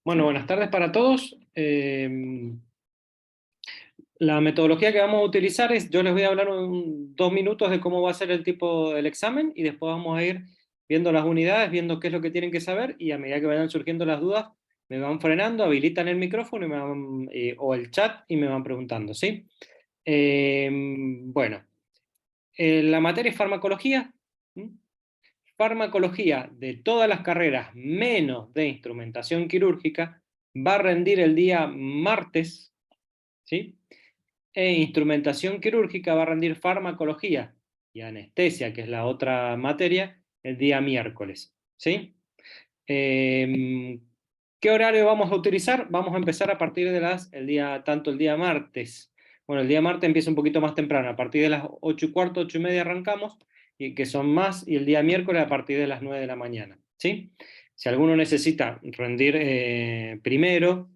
Bueno, buenas tardes para todos. La metodología que vamos a utilizar es, yo les voy a hablar 2 minutos de cómo va a ser el tipo del examen y después vamos a ir viendo las unidades, viendo qué es lo que tienen que saber y a medida que vayan surgiendo las dudas, me van frenando, habilitan el micrófono o el chat y me van preguntando, ¿sí? Bueno, la materia es farmacología. ¿Mm? Farmacología de todas las carreras menos de instrumentación quirúrgica va a rendir el día martes, ¿sí? E instrumentación quirúrgica va a rendir farmacología y anestesia, que es la otra materia, el día miércoles, ¿sí? Eh, ¿Qué horario vamos a utilizar? Vamos a empezar a partir de tanto el día martes. Bueno, el día martes empieza un poquito más temprano, a partir de las 8:15, 8:30 arrancamos, y que son más, y el día miércoles a partir de las 9 de la mañana, ¿sí? Si alguno necesita rendir primero,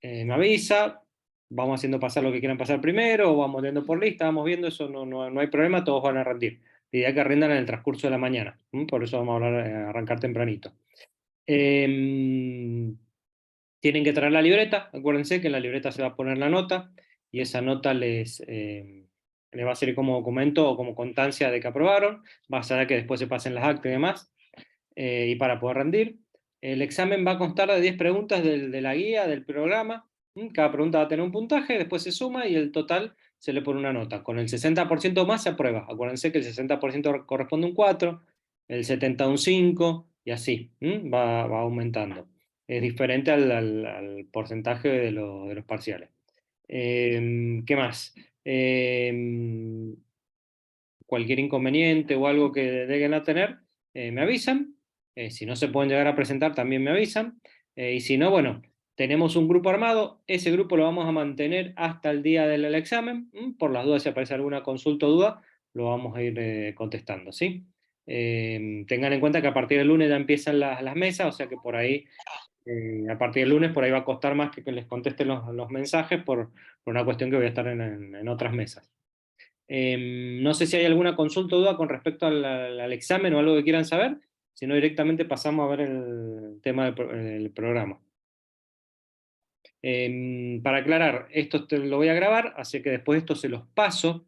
me avisa, vamos haciendo pasar lo que quieran pasar primero, o vamos viendo por lista, vamos viendo, eso no hay problema, todos van a rendir. La idea es que rindan en el transcurso de la mañana, por eso vamos a arrancar tempranito. Eh, Tienen que traer la libreta, acuérdense que en la libreta se va a poner la nota y esa nota les va a servir como documento o como constancia de que aprobaron, va a ser que después se pasen las actas y demás, y para poder rendir. El examen va a constar de 10 preguntas de la guía, del programa. Cada pregunta va a tener un puntaje, después se suma y el total se le pone una nota. Con el 60% más se aprueba. Acuérdense que el 60% corresponde a un 4, el 70% a un 5 y así. Va aumentando. Es diferente al porcentaje de los parciales. ¿Qué más? Eh, Cualquier inconveniente o algo que lleguen a tener, me avisan. Si no se pueden llegar a presentar, también me avisan. Y si no, bueno, tenemos un grupo armado. Ese grupo lo vamos a mantener hasta el día del examen. Por las dudas, si aparece alguna consulta o duda, lo vamos a ir contestando, ¿sí? Tengan en cuenta que a partir del lunes ya empiezan las mesas, o sea que por ahí, a partir del lunes, por ahí va a costar más que les contesten los mensajes por una cuestión que voy a estar en otras mesas. No sé si hay alguna consulta o duda con respecto al examen o algo que quieran saber, si no directamente pasamos a ver el tema del programa. Para aclarar, esto lo voy a grabar, así que después esto se los paso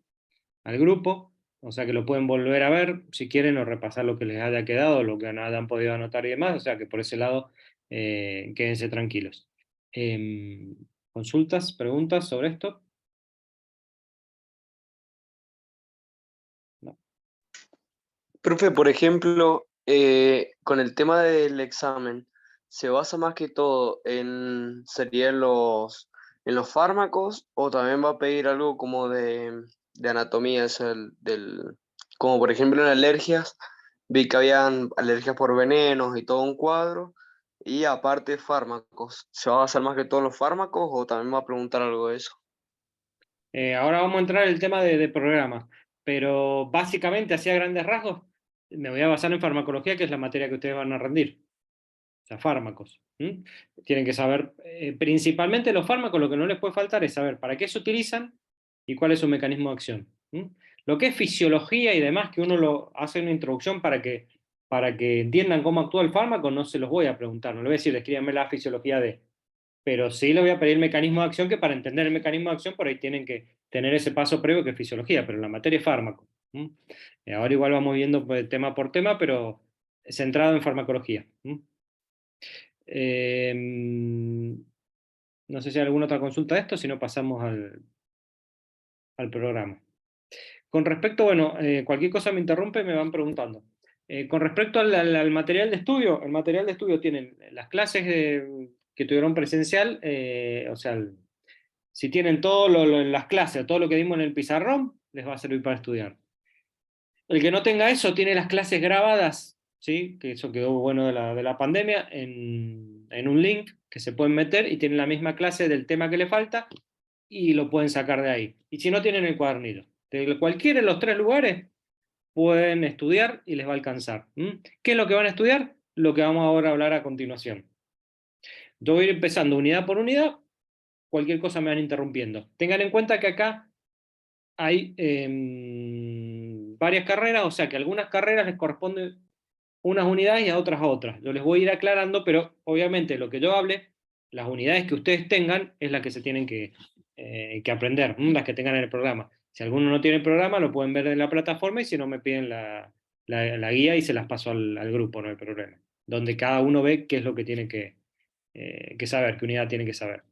al grupo, o sea que lo pueden volver a ver si quieren o repasar lo que les haya quedado, lo que no hayan podido anotar y demás, o sea que por ese lado quédense tranquilos. ¿Consultas, preguntas sobre esto? No. Profe, por ejemplo, con el tema del examen, ¿se basa más que todo serían en los fármacos o también va a pedir algo como de anatomía, como por ejemplo en alergias, vi que habían alergias por venenos y todo un cuadro, y aparte fármacos, ¿se va a basar más que todo en los fármacos o también va a preguntar algo de eso? Ahora vamos a entrar en el tema de programas, pero básicamente, así a grandes rasgos, me voy a basar en farmacología, que es la materia que ustedes van a rendir, o sea, fármacos. Tienen que saber, principalmente los fármacos, lo que no les puede faltar es saber para qué se utilizan y cuál es su mecanismo de acción. Lo que es fisiología y demás, que uno lo hace una introducción para que entiendan cómo actúa el fármaco, no se los voy a preguntar, no les voy a decir, escríbanme la fisiología de, pero sí le voy a pedir el mecanismo de acción, que para entender el mecanismo de acción por ahí tienen que tener ese paso previo que es fisiología, pero la materia es fármaco. Ahora igual vamos viendo pues, tema por tema, pero centrado en farmacología. Eh, no sé si hay alguna otra consulta de esto, si no pasamos al programa. Con respecto, bueno, cualquier cosa me interrumpe, me van preguntando. Con respecto al material de estudio, el material de estudio tienen las clases que tuvieron presencial, o sea, si tienen todo en las clases, todo lo que dimos en el pizarrón, les va a servir para estudiar. El que no tenga eso tiene las clases grabadas, ¿sí? Que eso quedó bueno de la pandemia, en un link que se pueden meter y tienen la misma clase del tema que le falta y lo pueden sacar de ahí. Y si no, tienen el cuadernillo. De cualquiera de los tres lugares pueden estudiar y les va a alcanzar. ¿Qué es lo que van a estudiar? Lo que vamos ahora a hablar a continuación. Yo voy a ir empezando unidad por unidad, cualquier cosa me van interrumpiendo. Tengan en cuenta que acá hay varias carreras, o sea que a algunas carreras les corresponden unas unidades y a otras. Yo les voy a ir aclarando, pero obviamente lo que yo hable Las unidades que ustedes tengan es las que se tienen que aprender, las que tengan en el programa. Si alguno no tiene el programa, lo pueden ver en la plataforma, y si no, me piden la guía y se las paso al grupo, no hay problema. Donde cada uno ve qué es lo que tiene que saber, qué unidad tiene que saber.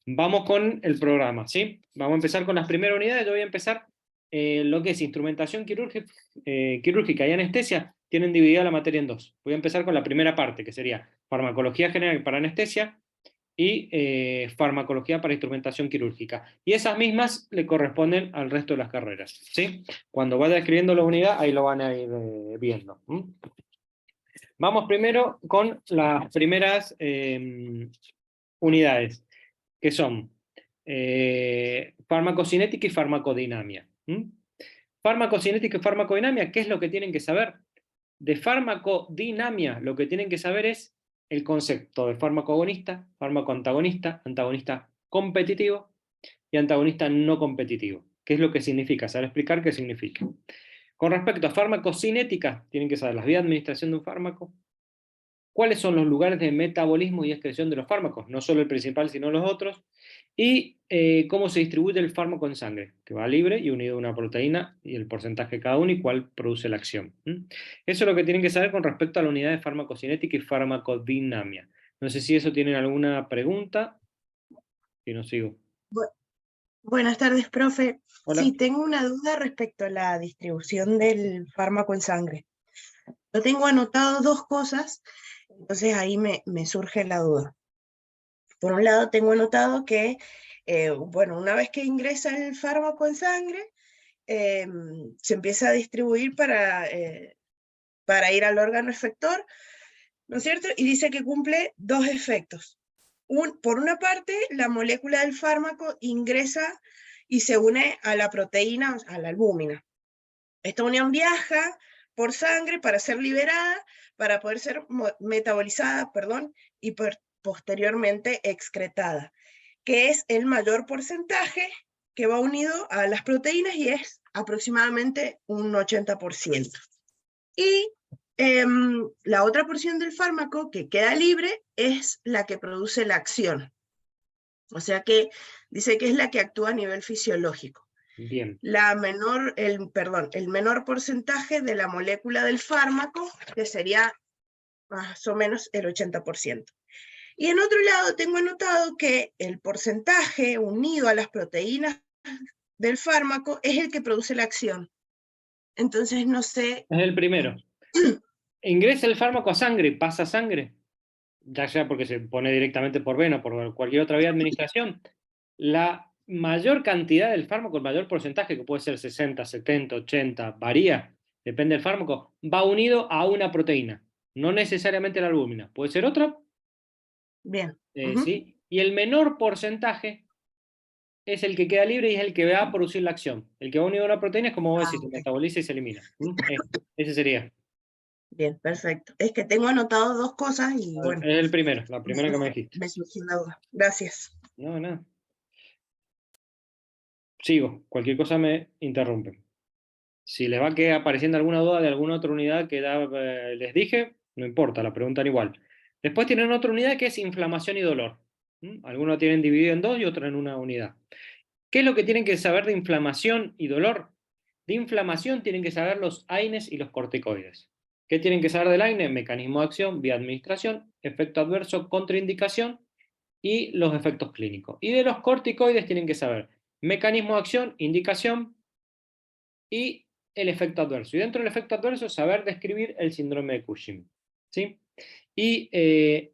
Vamos con el programa, ¿sí? Vamos a empezar con las primeras unidades. Yo voy a empezar lo que es instrumentación quirúrgica y anestesia. Tienen dividida la materia en dos. Voy a empezar con la primera parte, que sería farmacología general para anestesia y farmacología para instrumentación quirúrgica. Y esas mismas le corresponden al resto de las carreras, ¿sí? Cuando vaya escribiendo la unidad, ahí lo van a ir viendo. Vamos primero con las primeras unidades, que son farmacocinética y farmacodinamia. Farmacocinética y farmacodinamia, ¿qué es lo que tienen que saber? De farmacodinamia, lo que tienen que saber es el concepto de fármaco agonista, fármaco antagonista, antagonista competitivo y antagonista no competitivo. ¿Qué es lo que significa? Saber explicar qué significa. Con respecto a farmacocinética, tienen que saber las vías de administración de un fármaco, cuáles son los lugares de metabolismo y excreción de los fármacos, no solo el principal, sino los otros, y cómo se distribuye el fármaco en sangre, que va libre y unido a una proteína, y el porcentaje de cada uno y cuál produce la acción. Eso es lo que tienen que saber con respecto a la unidad de farmacocinética y farmacodinamia. No sé si eso tienen alguna pregunta. Si no, sigo. Buenas tardes, profe. Hola. Sí, tengo una duda respecto a la distribución del fármaco en sangre. Yo tengo anotado dos cosas, entonces ahí me surge la duda. Por un lado, tengo anotado que, bueno, una vez que ingresa el fármaco en sangre, se empieza a distribuir para ir al órgano efector, ¿no es cierto? Y dice que cumple dos efectos. Por una parte, la molécula del fármaco ingresa y se une a la proteína, a la albúmina. Esta unión viaja por sangre para ser liberada, para poder ser metabolizada, y posteriormente excretada, que es el mayor porcentaje que va unido a las proteínas y es aproximadamente un 80%. Y la otra porción del fármaco que queda libre es la que produce la acción. O sea que dice que es la que actúa a nivel fisiológico. Bien. El menor porcentaje de la molécula del fármaco, que sería más o menos el 80%. Y en otro lado tengo anotado que el porcentaje unido a las proteínas del fármaco es el que produce la acción. Entonces no sé... Es el primero. Ingresa el fármaco a sangre, pasa sangre, ya sea porque se pone directamente por vena o por cualquier otra vía de administración. La mayor cantidad del fármaco, el mayor porcentaje, que puede ser 60, 70, 80, varía, depende del fármaco, va unido a una proteína, no necesariamente la albúmina, puede ser otra. Bien. ¿Sí? Y el menor porcentaje es el que queda libre y es el que va a producir la acción. El que va unido a una proteína es como vos decís, se metaboliza y se elimina. Ese sería. Bien, perfecto. Es que tengo anotado dos cosas y bueno. Es el primero, la primera que me dijiste. Me surgió la duda. Gracias. No, nada. Sigo, cualquier cosa me interrumpen. Si les va que apareciendo alguna duda de alguna otra unidad que ya les dije, no importa, la preguntan igual. Después tienen otra unidad que es inflamación y dolor. Algunos tienen dividido en dos y otro en una unidad. ¿Qué es lo que tienen que saber de inflamación y dolor? De inflamación tienen que saber los AINES y los corticoides. ¿Qué tienen que saber del AINE? Mecanismo de acción, vía de administración, efecto adverso, contraindicación y los efectos clínicos. Y de los corticoides tienen que saber mecanismo de acción, indicación y el efecto adverso. Y dentro del efecto adverso, saber describir el síndrome de Cushing. ¿Sí? Y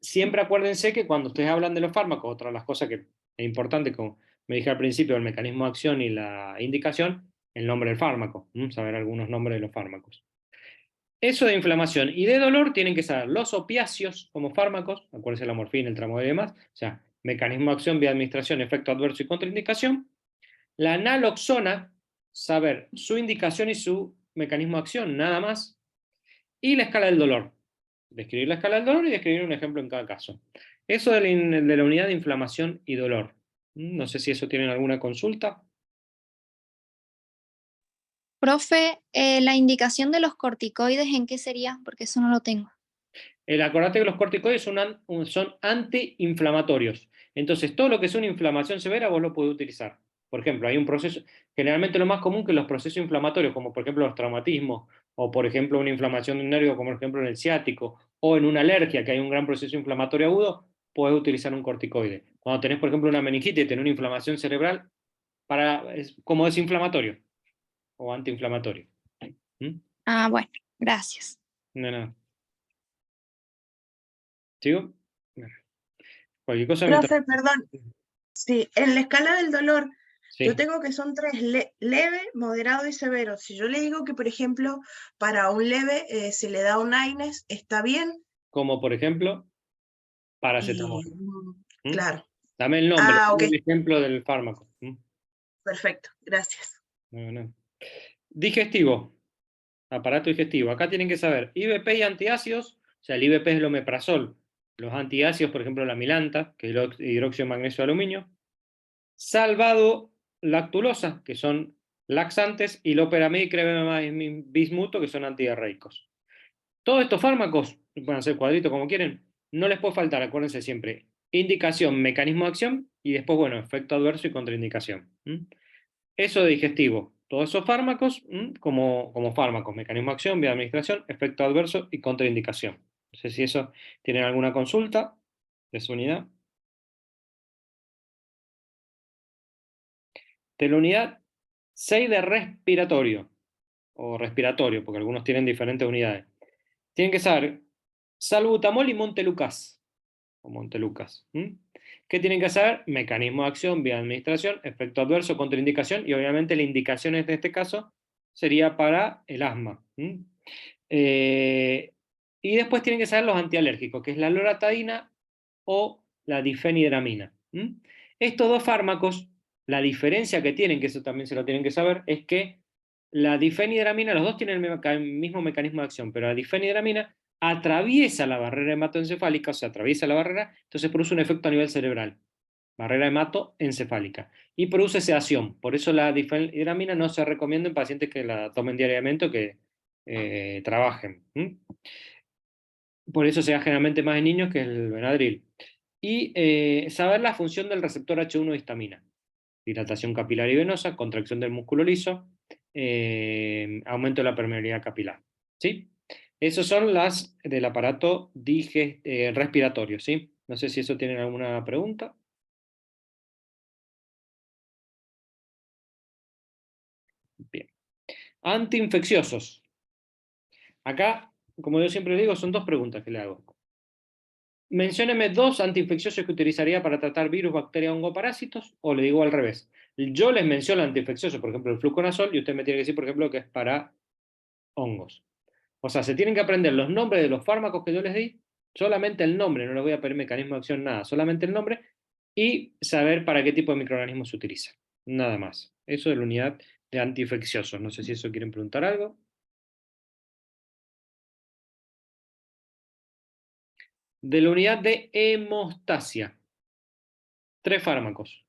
siempre acuérdense que cuando ustedes hablan de los fármacos, otra de las cosas que es importante, como me dije al principio, el mecanismo de acción y la indicación, el nombre del fármaco, saber algunos nombres de los fármacos. Eso de inflamación y de dolor tienen que saber los opiáceos como fármacos, acuérdense la morfina, el tramadol y demás, o sea, mecanismo de acción, vía de administración, efecto adverso y contraindicación. La naloxona, saber su indicación y su mecanismo de acción, nada más. Y la escala del dolor. Describir la escala del dolor y describir un ejemplo en cada caso. Eso de la unidad de inflamación y dolor. No sé si eso tienen alguna consulta. Profe, la indicación de los corticoides, ¿en qué sería? Porque eso no lo tengo. Acordate que los corticoides son antiinflamatorios. Entonces, todo lo que es una inflamación severa vos lo podés utilizar. Por ejemplo, hay un proceso, generalmente lo más común que los procesos inflamatorios, como por ejemplo los traumatismos, o por ejemplo una inflamación de un nervio, como por ejemplo en el ciático, o en una alergia, que hay un gran proceso inflamatorio agudo, podés utilizar un corticoide. Cuando tenés, por ejemplo, una meningitis, tenés una inflamación cerebral, es como desinflamatorio o antiinflamatorio. ¿Mm? Ah, bueno, gracias. No, no. ¿Sigo? Cualquier cosa mientras... Profe, perdón. Sí, en la escala del dolor, yo Sí. tengo que son 3, leve, moderado y severo. Si yo le digo que, por ejemplo, para un leve se le da un AINES, ¿está bien? Como por ejemplo, paracetamol. Y, ¿Mm? claro. Dame el nombre, Ah, ok, dame el ejemplo del fármaco. ¿Mm? perfecto, gracias. No, no. Digestivo, aparato digestivo. Acá tienen que saber IBP y antiácidos, o sea, el IBP es el omeprazol. Los antiácidos, por ejemplo, la milanta, que es el hidróxido de magnesio de aluminio. Salvado lactulosa, que son laxantes, y loperamida y crema bismuto, que son antidiarreicos. Todos estos fármacos, pueden hacer cuadritos como quieren, no les puede faltar, acuérdense siempre, indicación, mecanismo de acción, y después, bueno, efecto adverso y contraindicación. Eso de digestivo, todos esos fármacos, como fármacos, mecanismo de acción, vía de administración, efecto adverso y contraindicación. No sé si eso tienen alguna consulta de su unidad. De la unidad 6 de respiratorio, o respiratorio, porque algunos tienen diferentes unidades. Tienen que saber salbutamol y Montelucas, o Montelucas. ¿Qué tienen que saber? Mecanismo de acción, vía de administración, efecto adverso, contraindicación, y obviamente la indicación en este caso sería para el asma. Y después tienen que saber los antialérgicos, que es la loratadina o la difenidramina. Estos dos fármacos, la diferencia que tienen, que eso también se lo tienen que saber, es que la difenidramina, los dos tienen el mismo mecanismo de acción, pero la difenidramina atraviesa la barrera hematoencefálica, o sea, atraviesa la barrera, entonces produce un efecto a nivel cerebral, barrera hematoencefálica, y produce sedación. Por eso la difenidramina no se recomienda en pacientes que la tomen diariamente o que trabajen. Por eso se da generalmente más en niños que el Benadryl. Y saber la función del receptor H1 de histamina. Dilatación capilar y venosa, contracción del músculo liso, aumento de la permeabilidad capilar. ¿Sí? Esos son las del aparato respiratorio. ¿Sí? No sé si eso tienen alguna pregunta. Bien. Antiinfecciosos. Acá, como yo siempre digo, son dos preguntas que le hago. Mencióneme 2 antiinfecciosos que utilizaría para tratar virus, bacterias, hongos, parásitos, o le digo al revés. Yo les menciono el antiinfeccioso, por ejemplo, el fluconazol, y usted me tiene que decir, por ejemplo, que es para hongos. O sea, se tienen que aprender los nombres de los fármacos que yo les di, solamente el nombre, no les voy a pedir mecanismo de acción, nada, solamente el nombre, y saber para qué tipo de microorganismo se utiliza. Nada más. Eso de la unidad de antiinfecciosos. No sé si eso quieren preguntar algo. De la unidad de hemostasia. 3 fármacos.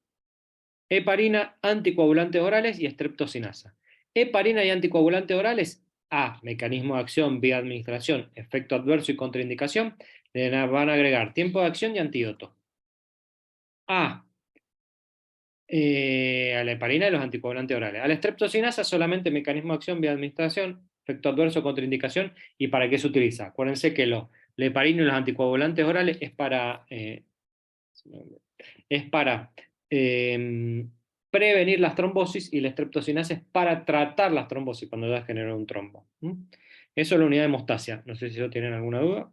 Heparina, anticoagulantes orales y streptocinasa. Heparina y anticoagulantes orales, A, mecanismo de acción, vía administración, efecto adverso y contraindicación, le van a agregar tiempo de acción y antídoto. A la heparina y los anticoagulantes orales. A la streptocinasa solamente mecanismo de acción, vía administración, efecto adverso, contraindicación, y para qué se utiliza. Acuérdense que la heparina y los anticoagulantes orales es para prevenir las trombosis, y la streptocinasa es para tratar las trombosis cuando ya genera un trombo. Eso es la unidad de hemostasia. No sé si eso tienen alguna duda.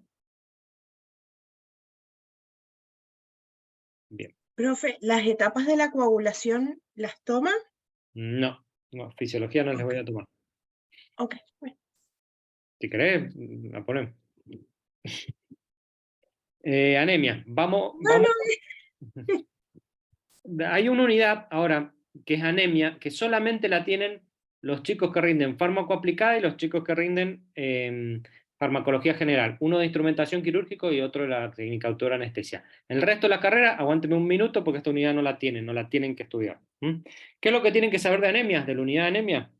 Bien. Profe, ¿las etapas de la coagulación las toman? No, fisiología no les voy a tomar. Ok, bueno. Si querés, la ponemos. Anemia. Vamos. Hay una unidad ahora que es anemia, que solamente la tienen los chicos que rinden fármaco aplicada y los chicos que rinden farmacología general. Uno de instrumentación quirúrgico y otro de la técnica autora anestesia. El resto de la carrera, aguánteme un minuto porque esta unidad no la tienen que estudiar. ¿Qué es lo que tienen que saber de anemia, de la unidad de anemia?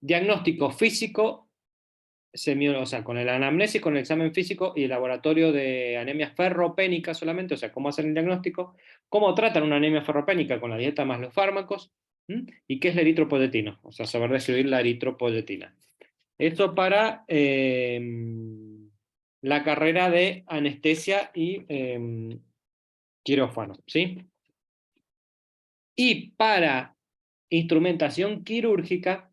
Diagnóstico físico o sea, con el anamnesis, con el examen físico y el laboratorio de anemia ferropénica solamente, o sea, cómo hacer el diagnóstico, cómo tratan una anemia ferropénica con la dieta más los fármacos, y qué es la eritropoyetina, o sea, saber describir la eritropoyetina. Esto para la carrera de anestesia y quirófano, ¿sí? Y para instrumentación quirúrgica,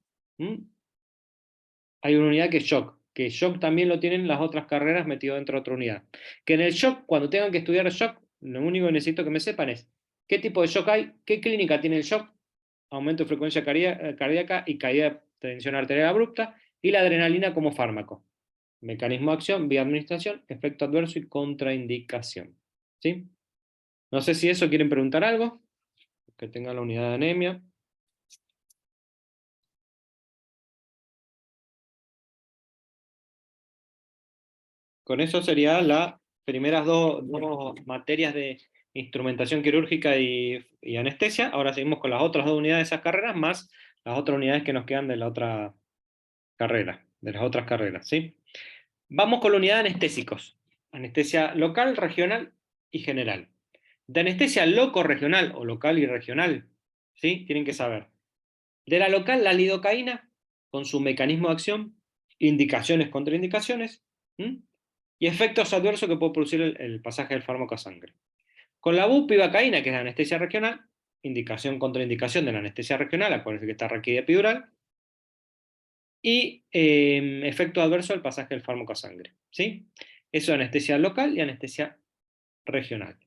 hay una unidad que es shock, que shock también lo tienen las otras carreras metido dentro de otra unidad. Que en el shock, cuando tengan que estudiar shock, lo único que necesito que me sepan es qué tipo de shock hay, qué clínica tiene el shock, aumento de frecuencia cardíaca y caída de tensión arterial abrupta, y la adrenalina como fármaco. Mecanismo de acción, vía de administración, efecto adverso y contraindicación. ¿Sí? No sé si eso quieren preguntar algo, que tengan la unidad de anemia. Con eso serían las primeras dos materias de instrumentación quirúrgica y anestesia. Ahora seguimos con las otras dos unidades de esas carreras, más las otras unidades que nos quedan de la otra carrera, de las otras carreras, ¿sí? Vamos con la unidad de anestésicos. Anestesia local, regional y general. De anestesia loco-regional o local y regional, ¿sí? Tienen que saber. De la local, la lidocaína, con su mecanismo de acción, indicaciones, contraindicaciones, y efectos adversos que puede producir el pasaje del fármaco a sangre. Con la bupivacaína, que es la anestesia regional, indicación, contraindicación de la anestesia regional, acuérdense que está raquídea epidural, y efecto adverso del pasaje del fármaco a sangre, ¿sí? Eso es anestesia local y anestesia regional.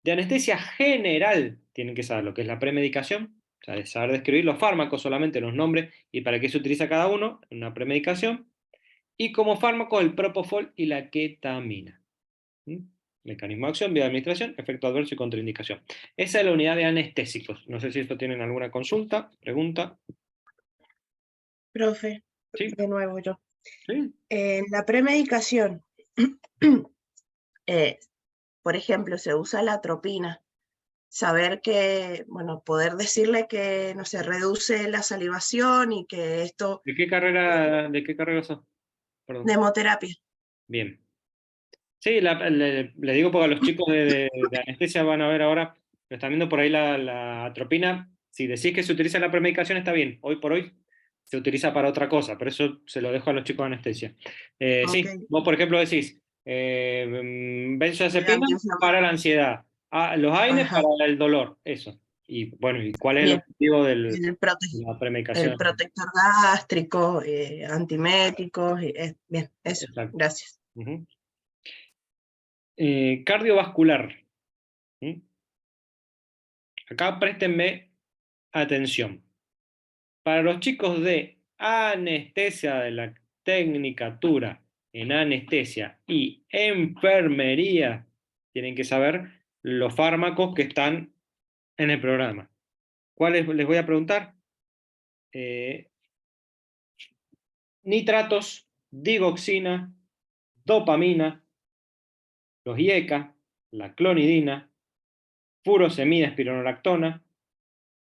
De anestesia general, tienen que saber lo que es la premedicación, o sea, de saber describir los fármacos, solamente los nombres y para qué se utiliza cada uno en una premedicación. Y como fármaco, el propofol y la ketamina. Mecanismo de acción, vía de administración, efecto adverso y contraindicación. Esa es la unidad de anestésicos. No sé si esto tienen alguna consulta, pregunta. Profe, Sí, de nuevo yo. sí. En la premedicación, por ejemplo, se usa la atropina. Saber que, bueno, poder decirle que, no se reduce la salivación y que esto, ¿De qué carrera sos? Perdón. de hemoterapia. Bien. Sí, le digo porque a los chicos de anestesia van a ver ahora, lo están viendo por ahí la atropina. Si decís que se utiliza en la premedicación está bien, hoy por hoy se utiliza para otra cosa, pero eso se lo dejo a los chicos de anestesia. Sí, Ok. vos por ejemplo decís benzodiazepina para la ansiedad, los AINES Ajá, para el dolor, eso. Y bueno, ¿y cuál es el bien. objetivo de El, la el premedicación? protector gástrico, antiméticos, bien, eso, Exacto. gracias. Ujú. Cardiovascular. ¿Mm? Acá préstenme atención. Para los chicos de anestesia de la tecnicatura en anestesia y enfermería, tienen que saber los fármacos que están en el programa. ¿Cuáles les voy a preguntar? Nitratos, digoxina, dopamina, los IECA, la clonidina, furosemida, espironolactona,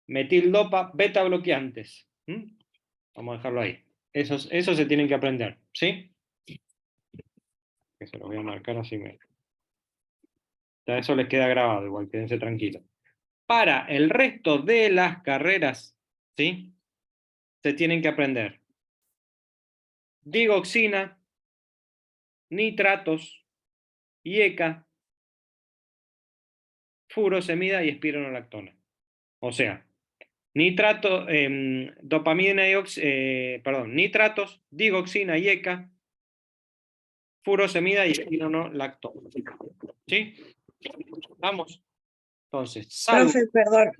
metildopa, beta bloqueantes. Vamos a dejarlo ahí. Esos se tienen que aprender, ¿sí? Que se los voy a marcar así. Ya eso les queda grabado, igual, quédense tranquilos. Para el resto de las carreras, ¿sí? Se tienen que aprender digoxina, nitratos, IECA, furosemida y espironolactona. O sea, dopamina y nitratos, digoxina, IECA, furosemida y espironolactona. ¿Sí? Vamos. Entonces, salvo. Profe, perdón,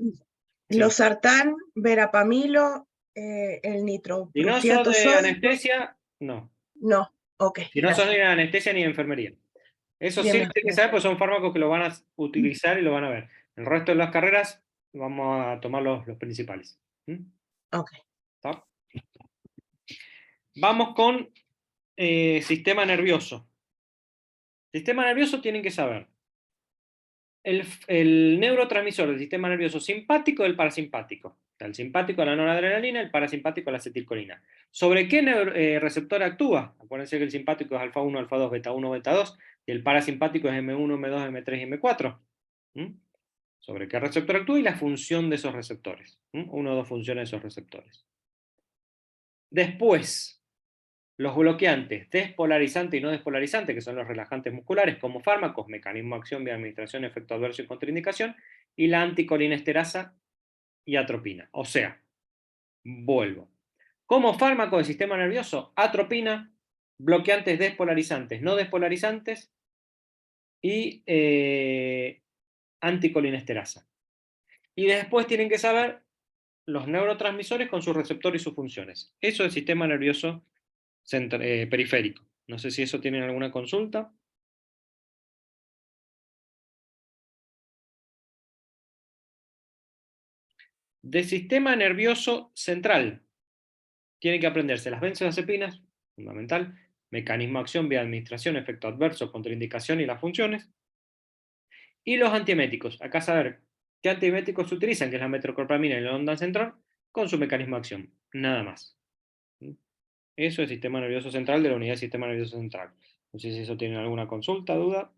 Sí. losartán, verapamilo, el Si no sos nitroprusiato de sódico, anestesia, no. no, ok, Si no sos gracias. ni de anestesia ni de enfermería. Eso sí Bien, lo bien, tienes que bien. saber, pues son fármacos que lo van a utilizar y lo van a ver. El resto de las carreras vamos a tomar los principales. Ok. ¿Está? Vamos con sistema nervioso. Sistema nervioso tienen que saber el neurotransmisor del sistema nervioso simpático y el parasimpático. sea, el simpático a la noradrenalina, el parasimpático a la acetilcolina. ¿Sobre qué receptor actúa? Acuérdense que el simpático es alfa 1, alfa 2, beta 1, beta 2, y el parasimpático es M1, M2, M3 y M4. Sobre qué receptor actúa y la función de esos receptores. Una o dos funciones de esos receptores. Después, los bloqueantes despolarizante y no despolarizante, que son los relajantes musculares como fármacos, mecanismo de acción, vía administración, efecto adverso y contraindicación, y la anticolinesterasa y atropina. O sea, vuelvo. Como fármaco del sistema nervioso, atropina, bloqueantes despolarizantes, no despolarizantes y anticolinesterasa. Y después tienen que saber los neurotransmisores con sus receptores y sus funciones. Eso es el sistema nervioso periférico. No sé si eso tienen alguna consulta. De sistema nervioso central, tienen que aprenderse las benzodiazepinas, fundamental, mecanismo de acción, vía de administración, efecto adverso, contraindicación y las funciones. Y los antieméticos, acá saber qué antieméticos se utilizan, que es la metoclopramina y la ondansetron, con su mecanismo de acción, nada más. Eso es sistema nervioso central de la unidad de sistema nervioso central. No sé si eso tiene alguna consulta, duda.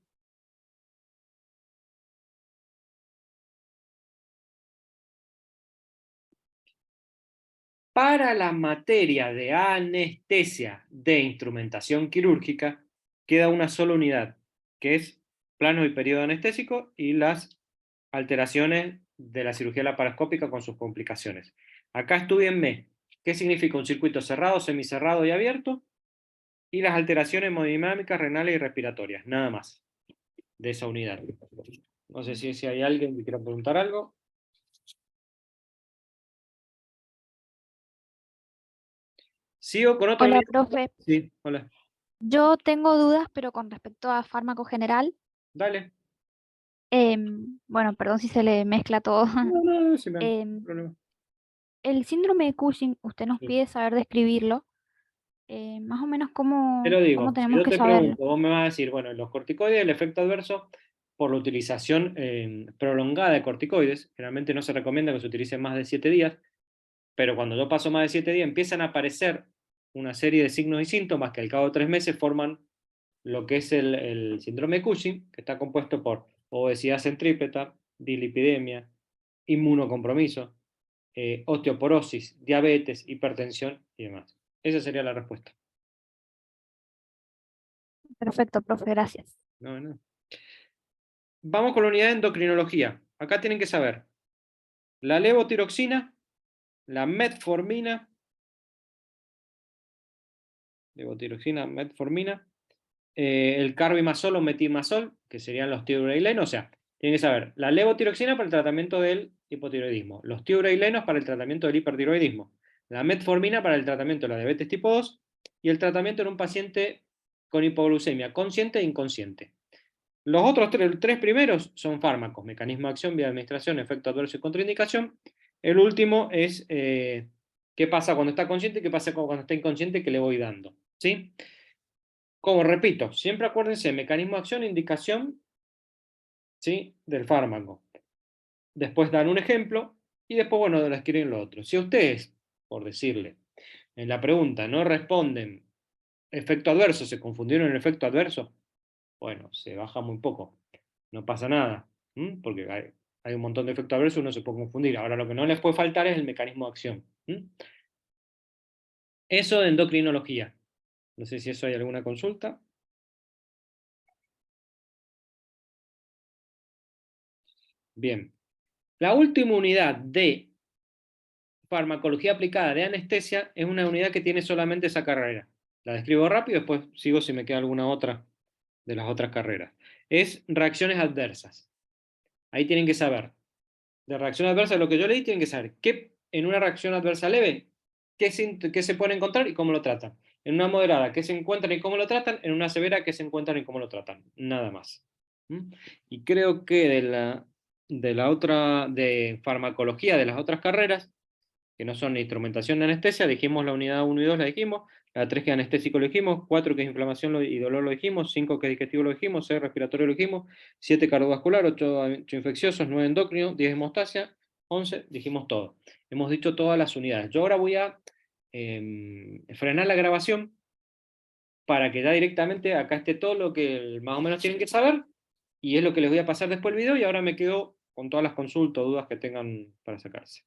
Para la materia de anestesia de instrumentación quirúrgica, queda una sola unidad, que es plano y periodo anestésico y las alteraciones de la cirugía laparoscópica con sus complicaciones. Acá estudienme qué significa un circuito cerrado, semicerrado y abierto, y las alteraciones hemodinámicas, renales y respiratorias, nada más, de esa unidad. No sé si hay alguien que quiera preguntar algo. Sigo con otra Hola, unidad. profe. Sí, hola. Yo tengo dudas, pero con respecto a fármaco general. Dale. Bueno, perdón si se le mezcla todo. No, sí, no hay Em, problema. el síndrome de Cushing, usted nos Sí. pide saber describirlo. Más o menos Te lo cómo digo, si tenemos yo que te saberlo. pregunto, vos me vas a decir, bueno, los corticoides, el efecto adverso por la utilización prolongada de corticoides, generalmente no se recomienda que se utilicen más de 7 días, pero cuando yo paso más de 7 días empiezan a aparecer una serie de signos y síntomas que al cabo de 3 meses forman lo que es el síndrome de Cushing, que está compuesto por obesidad centrípeta, dislipidemia, inmunocompromiso, osteoporosis, diabetes, hipertensión y demás. Esa sería la respuesta. Perfecto, profe, gracias. No, no. Vamos con la unidad de endocrinología. Acá tienen que saber la levotiroxina, la metformina, el carbimazol o metimazol, que serían los tiroilenos. O sea, tienen que saber la levotiroxina para el tratamiento del hipotiroidismo, los tiroilenos para el tratamiento del hipertiroidismo, la metformina para el tratamiento de la diabetes tipo 2 y el tratamiento en un paciente con hipoglucemia consciente e inconsciente. Los otros tres primeros son fármacos, mecanismo de acción, vía de administración, efecto adverso y contraindicación. El último es qué pasa cuando está consciente y qué pasa cuando está inconsciente que le voy dando. ¿Sí? Como repito, siempre acuérdense, mecanismo de acción, indicación, ¿sí? Del fármaco. Después dan un ejemplo y después, bueno, escriben lo otro. Si ustedes, por decirle, en la pregunta no responden efecto adverso, se confundieron en efecto adverso, bueno, se baja muy poco. No pasa nada, porque hay un montón de efectos adversos, uno se puede confundir. Ahora, lo que no les puede faltar es el mecanismo de acción. Eso de endocrinología. No sé si eso hay alguna consulta. Bien. La última unidad de farmacología aplicada de anestesia es una unidad que tiene solamente esa carrera. La describo rápido, después sigo si me queda alguna otra de las otras carreras. Es reacciones adversas. Ahí tienen que saber. De reacción adversa, lo que yo leí, tienen que saber qué en una reacción adversa leve, qué se puede encontrar y cómo lo tratan. En una moderada, qué se encuentran y cómo lo tratan. En una severa, qué se encuentran y cómo lo tratan. Nada más. Y creo que de la otra, de farmacología, de las otras carreras, que no son instrumentación de anestesia, dijimos la unidad 1 y 2, la dijimos, la 3 que es anestésico lo dijimos, 4 que es inflamación y dolor lo dijimos, 5 que es digestivo lo dijimos, 6 respiratorio lo dijimos, 7 cardiovascular, 8 infecciosos, 9 endocrino, 10 hemostasia, 11 dijimos todo. hemos dicho todas las unidades. Yo ahora voy a frenar la grabación para que ya directamente acá esté todo lo que más o menos tienen que saber, y es lo que les voy a pasar después el video, y ahora me quedo con todas las consultas o dudas que tengan para sacarse.